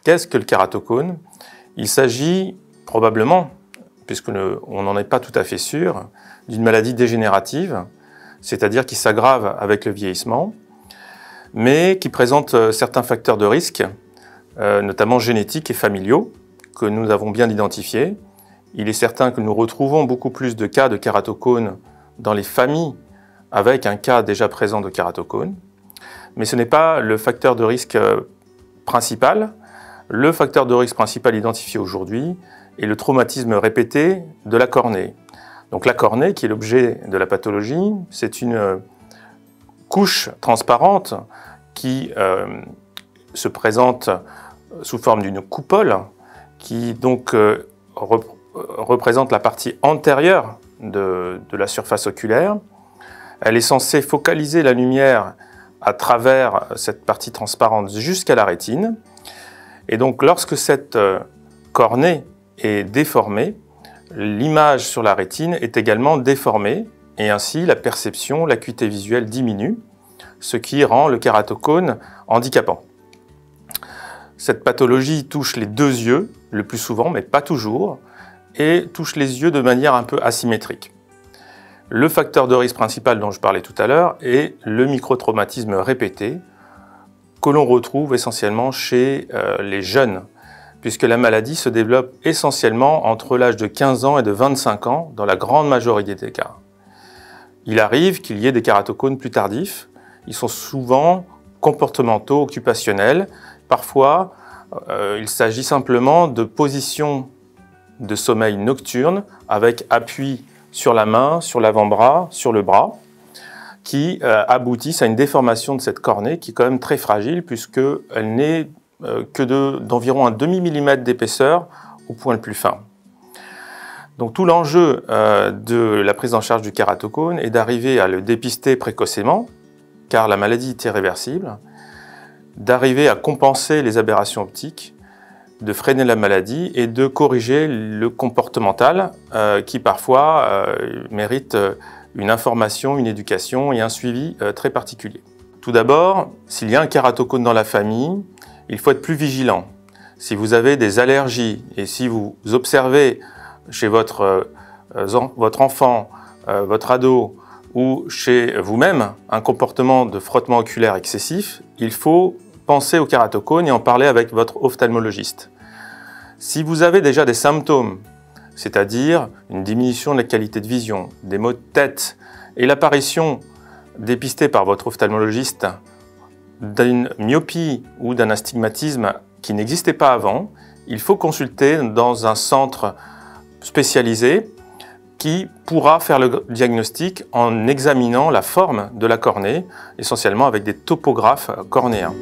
Qu'est-ce que le kératocone? Il s'agit probablement, puisqu'on n'en est pas tout à fait sûr, d'une maladie dégénérative, c'est-à-dire qui s'aggrave avec le vieillissement, mais qui présente certains facteurs de risque, notamment génétiques et familiaux, que nous avons bien identifiés. Il est certain que nous retrouvons beaucoup plus de cas de kératocone dans les familles avec un cas déjà présent de kératocone, mais ce n'est pas le facteur de risque principal. Le facteur de risque principal identifié aujourd'hui est le traumatisme répété de la cornée. Donc la cornée, qui est l'objet de la pathologie, c'est une couche transparente qui se présente sous forme d'une coupole qui donc représente la partie antérieure de la surface oculaire. Elle est censée focaliser la lumière à travers cette partie transparente jusqu'à la rétine. Et donc lorsque cette cornée est déformée, l'image sur la rétine est également déformée et ainsi la perception, l'acuité visuelle diminue, ce qui rend le kératocone handicapant. Cette pathologie touche les deux yeux, le plus souvent, mais pas toujours, et touche les yeux de manière un peu asymétrique. Le facteur de risque principal dont je parlais tout à l'heure est le microtraumatisme répété, que l'on retrouve essentiellement chez les jeunes, puisque la maladie se développe essentiellement entre l'âge de 15 ans et de 25 ans, dans la grande majorité des cas. Il arrive qu'il y ait des kératocones plus tardifs. Ils sont souvent comportementaux, occupationnels. Parfois, il s'agit simplement de positions de sommeil nocturne avec appui sur la main, sur l'avant-bras, sur le bras, qui aboutissent à une déformation de cette cornée qui est quand même très fragile puisqu'elle n'est que d'environ un demi-millimètre d'épaisseur au point le plus fin. Donc tout l'enjeu de la prise en charge du kératocone est d'arriver à le dépister précocement, car la maladie est irréversible, d'arriver à compenser les aberrations optiques, de freiner la maladie et de corriger le comportemental qui parfois mérite une information, une éducation et un suivi très particulier. Tout d'abord, s'il y a un kératocone dans la famille, il faut être plus vigilant. Si vous avez des allergies et si vous observez chez votre enfant, votre ado ou chez vous-même un comportement de frottement oculaire excessif, il faut penser au kératocone et en parler avec votre ophtalmologiste. Si vous avez déjà des symptômes, c'est-à-dire une diminution de la qualité de vision, des maux de tête et l'apparition dépistée par votre ophtalmologiste d'une myopie ou d'un astigmatisme qui n'existait pas avant, il faut consulter dans un centre spécialisé qui pourra faire le diagnostic en examinant la forme de la cornée, essentiellement avec des topographes cornéens.